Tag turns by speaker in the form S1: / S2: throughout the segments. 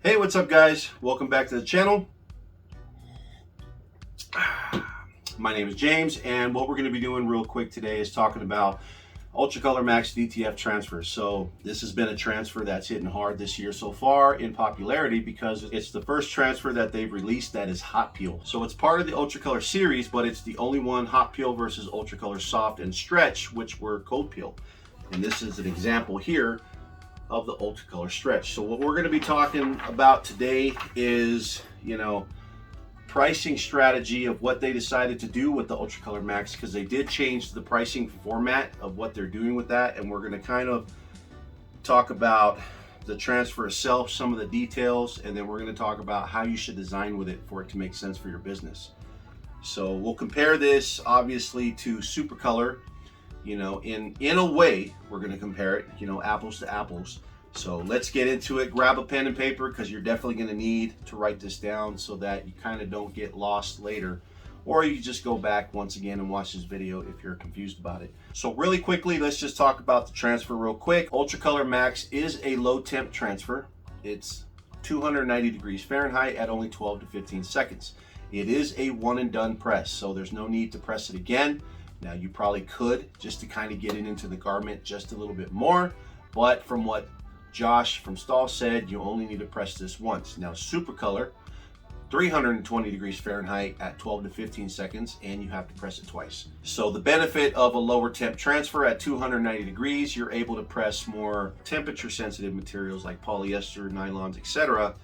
S1: Hey, what's up guys? Welcome back to the channel. My name is James, and what we're going to be doing real quick today is talking about Ultracolor Max DTF transfers. So this has been a transfer that's hitting hard this year so far in popularity because it's the first transfer that they've released that is hot peel. So it's part of the Ultracolor series, but it's the only one hot peel versus Ultracolor soft and stretch, which were cold peel. And this is an example here of the Ultracolor stretch. So what we're going to be talking about today is, pricing strategy of what they decided to do with the Ultracolor Max, because they did change the pricing format of what they're doing with that, and we're going to kind of talk about the transfer itself, some of the details, and then we're going to talk about how you should design with it for it to make sense for your business. So we'll compare this obviously to SupaColor. In a way, we're going to compare it, apples to apples. So let's get into it. Grab a pen and paper because you're definitely going to need to write this down so that you kind of don't get lost later. Or you can just go back once again and watch this video if you're confused about it. So really quickly, let's just talk about the transfer real quick. Ultracolor Max is a low temp transfer. It's 290 degrees Fahrenheit at only 12 to 15 seconds. It is a one and done press, so there's no need to press it again. Now you probably could just to kind of get it into the garment just a little bit more, but from what Josh from Stahls said, you only need to press this once. Now SupaColor, 320 degrees Fahrenheit at 12 to 15 seconds, and you have to press it twice. So the benefit of a lower temp transfer at 290 degrees, you're able to press more temperature sensitive materials like polyester, nylons, etc.,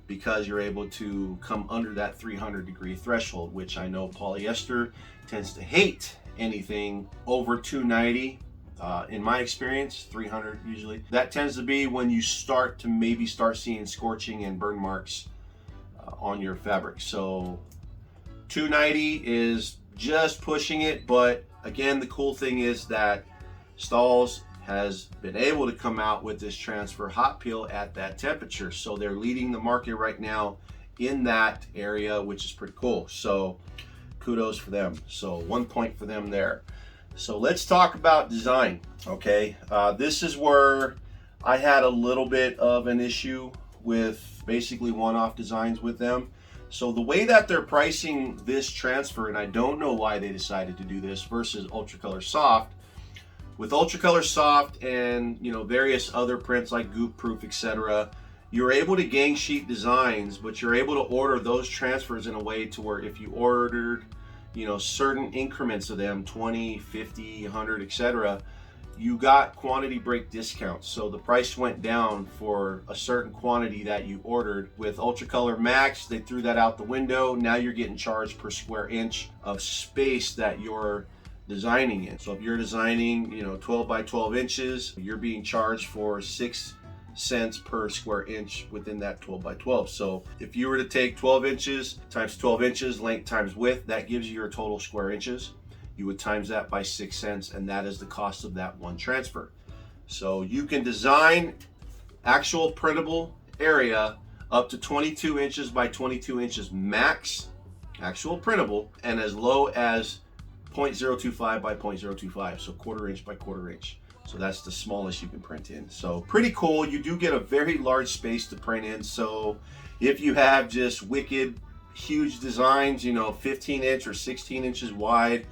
S1: because you're able to come under that 300 degree threshold, which I know polyester tends to hate anything over 290. In my experience, 300 usually. That tends to be when you start to maybe start seeing scorching and burn marks on your fabric. So 290 is just pushing it, but again, the cool thing is that Stahls has been able to come out with this transfer hot peel at that temperature. So they're leading the market right now in that area, which is pretty cool. So kudos for them. So 1 point for them there. So let's talk about design. Okay, this is where I had a little bit of an issue with basically one-off designs with them. So the way that they're pricing this transfer, and I don't know why they decided to do this versus Ultracolor Soft. With Ultracolor Soft and various other prints like Goop Proof, etc., you're able to gang sheet designs, but you're able to order those transfers in a way to where if you ordered certain increments of them, 20, 50, 100, etc., you got quantity break discounts. So the price went down for a certain quantity that you ordered. With Ultracolor Max, they threw that out the window. Now you're getting charged per square inch of space that you're designing in. So if you're designing 12 by 12 inches, you're being charged for 6 cents per square inch within that 12 by 12. So if you were to take 12 inches times 12 inches, length times width, that gives you your total square inches. You would times that by 6 cents, and that is the cost of that one transfer. So you can design actual printable area up to 22 inches by 22 inches max, actual printable, and as low as 0.025 by 0.025, so quarter inch by quarter inch. So that's the smallest you can print in. So pretty cool. You do get a very large space to print in. So if you have just wicked huge designs, 15 inch or 16 inches wide,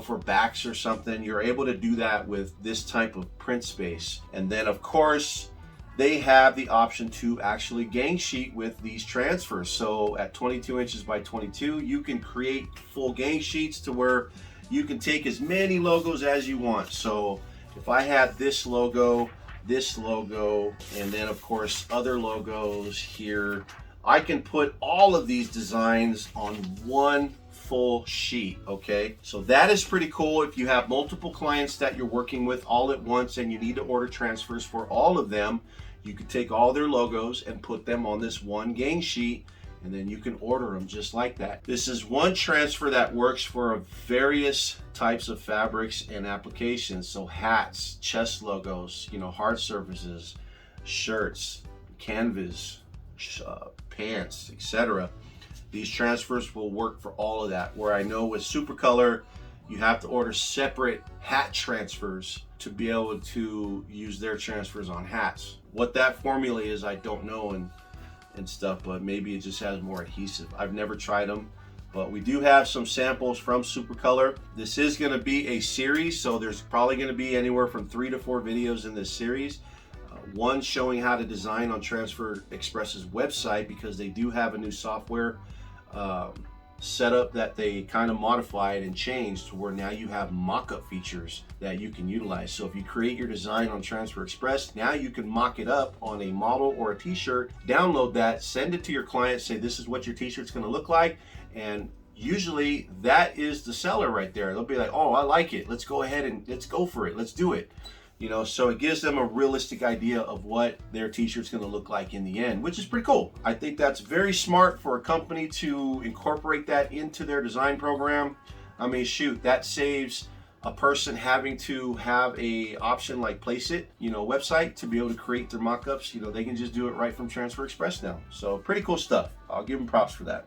S1: for backs or something, you're able to do that with this type of print space. And then of course, they have the option to actually gang sheet with these transfers. So at 22 inches by 22, you can create full gang sheets to where you can take as many logos as you want. So if I had this logo, and then of course other logos here, I can put all of these designs on one full sheet. Okay, so that is pretty cool. If you have multiple clients that you're working with all at once and you need to order transfers for all of them, you could take all their logos and put them on this one gang sheet, and then you can order them just like that. This is one transfer that works for various types of fabrics and applications. So hats, chest logos, hard surfaces, shirts, canvas, pants, etc. These transfers will work for all of that. Where I know with SupaColor, you have to order separate hat transfers to be able to use their transfers on hats. What that formula is, I don't know, and and stuff, but maybe it just has more adhesive. I've never tried them, but we do have some samples from SupaColor. This is going to be a series, so there's probably going to be anywhere from 3 to 4 videos in this series. One showing how to design on Transfer Express's website, because they do have a new software setup that they kind of modified and changed to where now you have mock-up features that you can utilize. So if you create your design on Transfer Express, now you can mock it up on a model or a t-shirt, download that, send it to your client, say this is what your t-shirt's going to look like, and usually that is the seller right there. They'll be like, oh, I like it, let's go ahead and let's go for it, let's do it. You know, so it gives them a realistic idea of what their t-shirt's going to look like in the end, which is pretty cool. I think that's very smart for a company to incorporate that into their design program. I mean, shoot, that saves a person having to have a option like Place It, you know, website to be able to create their mock-ups. You know, they can just do it right from Transfer Express now. So pretty cool stuff. I'll give them props for that.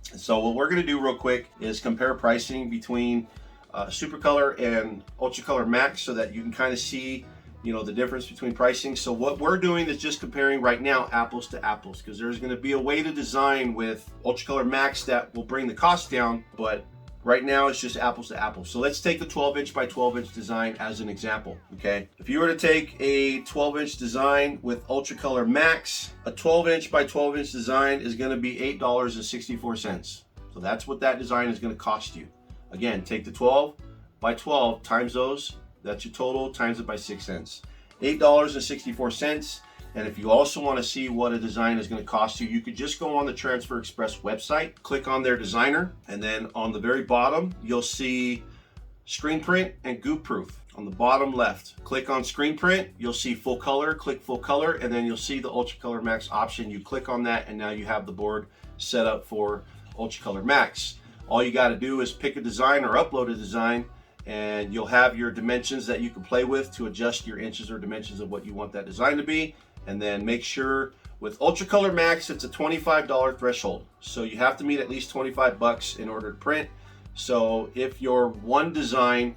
S1: So what we're going to do real quick is compare pricing between SupaColor and Ultracolor Max, so that you can kind of see, you know, the difference between pricing. So what we're doing is just comparing right now apples to apples, because there's going to be a way to design with Ultracolor Max that will bring the cost down, but right now it's just apples to apples. So let's take the 12-inch by 12-inch design as an example. Okay, if you were to take a 12-inch design with Ultracolor Max, a 12-inch by 12-inch design is going to be $8.64. So that's what that design is going to cost you. Again, take the 12 by 12 times those, that's your total, times it by 6 cents. $8.64. And if you also want to see what a design is going to cost you, you could just go on the Transfer Express website, click on their designer, and then on the very bottom, you'll see screen print and goop proof. On the bottom left, click on screen print, you'll see full color, click full color, and then you'll see the Ultracolor Max option. You click on that, and now you have the board set up for Ultracolor Max. All you got to do is pick a design or upload a design, and you'll have your dimensions that you can play with to adjust your inches or dimensions of what you want that design to be. And then make sure with Ultracolor Max, it's a $25 threshold. So you have to meet at least 25 bucks in order to print. So if your one design,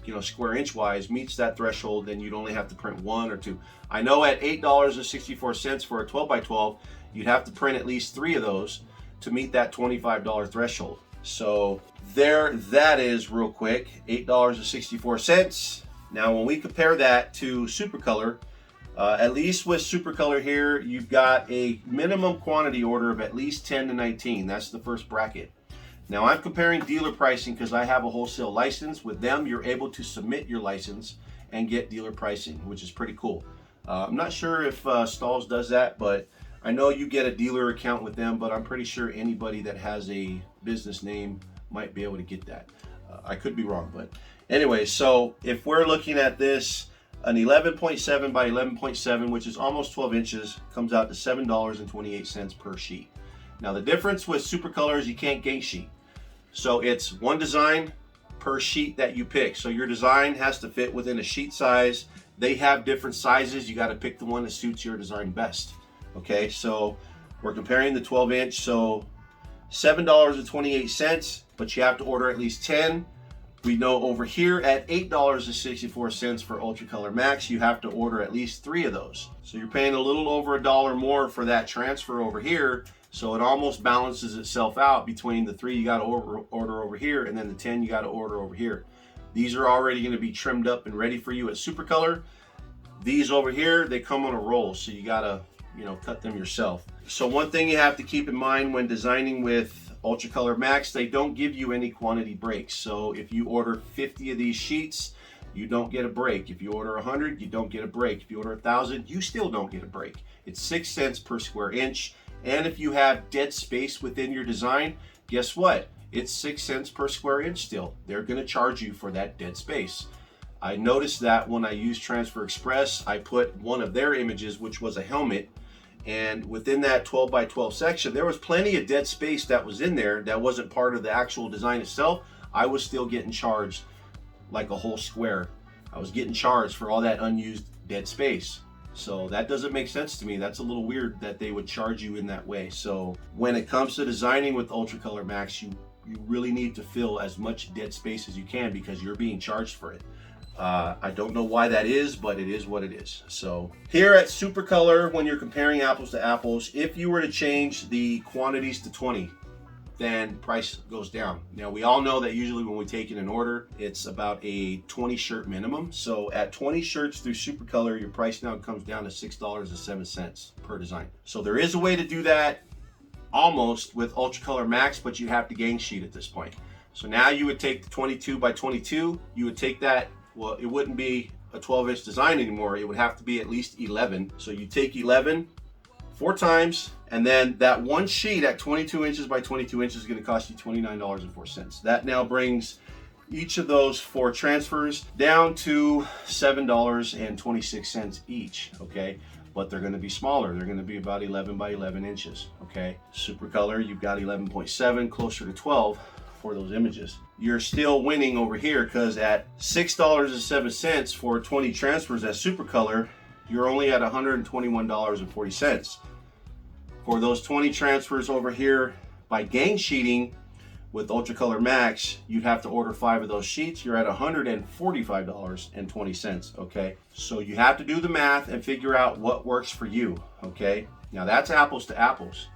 S1: you know, square inch wise meets that threshold, then you'd only have to print 1 or 2. I know at $8.64 for a 12 by 12, you'd have to print at least 3 of those to meet that $25 threshold. So there that is real quick, $8.64. Now when we compare that to SupaColor, at least with SupaColor here, you've got a minimum quantity order of at least 10 to 19. That's the first bracket. Now I'm comparing dealer pricing because I have a wholesale license. With them, you're able to submit your license and get dealer pricing, which is pretty cool. I'm not sure if Stahls does that, but I know you get a dealer account with them, but I'm pretty sure anybody that has a business name might be able to get that. I could be wrong, but anyway, so if we're looking at this, an 11.7 by 11.7, which is almost 12 inches, comes out to $7.28 per sheet. Now the difference with SupaColor is you can't gate sheet. So it's one design per sheet that you pick. So your design has to fit within a sheet size. They have different sizes. You got to pick the one that suits your design best. Okay, so we're comparing the 12-inch, so $7.28, but you have to order at least 10. We know over here at $8.64 for Ultracolor Max, you have to order at least 3 of those. So you're paying a little over $1 more for that transfer over here, so it almost balances itself out between the 3 you got to order over here and then the 10 you got to order over here. These are already going to be trimmed up and ready for you at SupaColor. These over here, they come on a roll, so you got to, you know, cut them yourself. So one thing you have to keep in mind when designing with Ultracolor Max, they don't give you any quantity breaks. So if you order 50 of these sheets, you don't get a break. If you order 100, you don't get a break. If you order 1,000, you still don't get a break. It's 6 cents per square inch. And if you have dead space within your design, guess what? It's 6 cents per square inch still. They're going to charge you for that dead space. I noticed that when I used Transfer Express, I put one of their images, which was a helmet, and within that 12 by 12 section, there was plenty of dead space that was in there that wasn't part of the actual design itself. I was still getting charged like a whole square. I was getting charged for all that unused dead space. So that doesn't make sense to me. That's a little weird that they would charge you in that way. So when it comes to designing with Ultracolor Max, you really need to fill as much dead space as you can because you're being charged for it. I don't know why that is, but it is what it is. So here at SupaColor, when you're comparing apples to apples, if you were to change the quantities to 20, then price goes down. Now we all know that usually when we take in an order, it's about a 20 shirt minimum. So at 20 shirts through SupaColor, your price now comes down to $6.07 per design. So there is a way to do that almost with Ultracolor Max, but you have to gang sheet at this point. So now you would take the 22 by 22, you would take that, well, it wouldn't be a 12-inch design anymore. It would have to be at least 11. So you take 11 4 times, and then that one sheet at 22 inches by 22 inches is going to cost you $29.04. That now brings each of those 4 transfers down to $7.26 each, okay? But they're going to be smaller. They're going to be about 11 by 11 inches, okay? SupaColor, you've got 11.7, closer to 12 for those images. You're still winning over here because at $6.07 for 20 transfers at SupaColor, you're only at $121.40. For those 20 transfers over here by gang sheeting with Ultracolor Max, you'd have to order 5 of those sheets. You're at $145.20, okay? So you have to do the math and figure out what works for you, okay? Now that's apples to apples.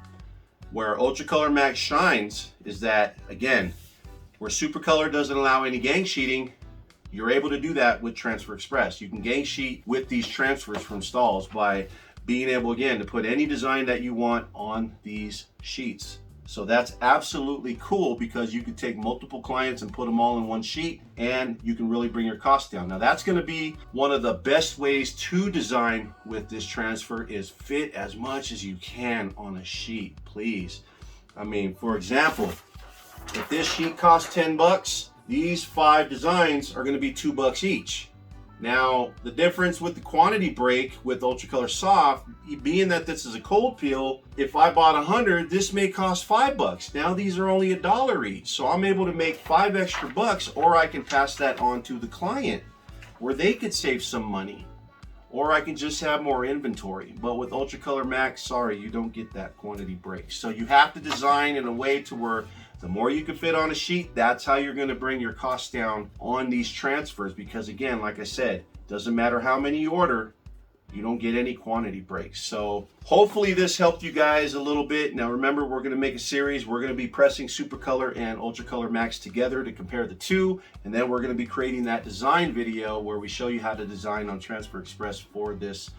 S1: Where Ultracolor Max shines is that, again, where SupaColor doesn't allow any gang sheeting, you're able to do that with Transfer Express. You can gang sheet with these transfers from Stahls by being able, again, to put any design that you want on these sheets. So that's absolutely cool because you can take multiple clients and put them all in one sheet, and you can really bring your costs down. Now that's going to be one of the best ways to design with this transfer is fit as much as you can on a sheet, please. I mean, for example, if this sheet costs 10 bucks, these 5 designs are going to be $2 each. Now, the difference with the quantity break with Ultracolor Soft, being that this is a cold peel, if I bought 100, this may cost $5. Now these are only $1 each. So I'm able to make 5 extra bucks, or I can pass that on to the client where they could save some money. Or I can just have more inventory. But with Ultracolor Max, sorry, you don't get that quantity break. So you have to design in a way to where the more you can fit on a sheet, that's how you're going to bring your costs down on these transfers. Because again, like I said, doesn't matter how many you order, you don't get any quantity breaks. So hopefully this helped you guys a little bit. Now remember, we're going to make a series. We're going to be pressing SupaColor and Ultracolor Max together to compare the two. And then we're going to be creating that design video where we show you how to design on Transfer Express for this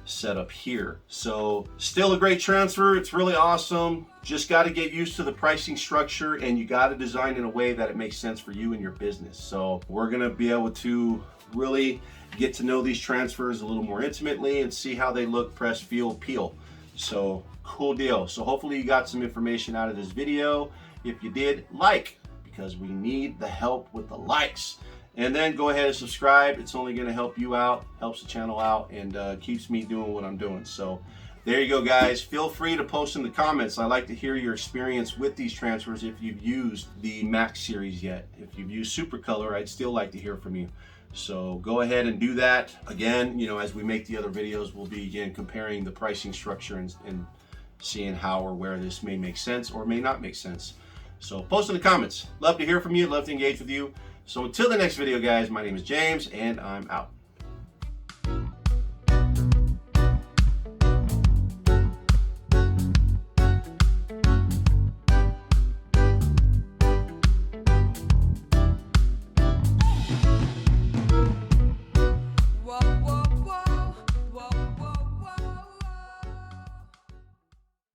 S1: setup here. So still a great transfer. It's really awesome. Just got to get used to the pricing structure, and you got to design in a way that it makes sense for you and your business. So we're going to be able to really get to know these transfers a little more intimately and see how they look, press, feel, peel. So cool deal. So hopefully you got some information out of this video. If you did, like, because we need the help with the likes. And then go ahead and subscribe. It's only going to help you out, helps the channel out, and keeps me doing what I'm doing. So there you go, guys. Feel free to post in the comments. I'd like to hear your experience with these transfers if you've used the Max series yet. If you've used SupaColor, I'd still like to hear from you. So go ahead and do that. Again, you know, as we make the other videos, we'll be again comparing the pricing structure and seeing how or where this may make sense or may not make sense. So post in the comments. Love to hear from you. Love to engage with you. So until the next video, guys, my name is James, and I'm out.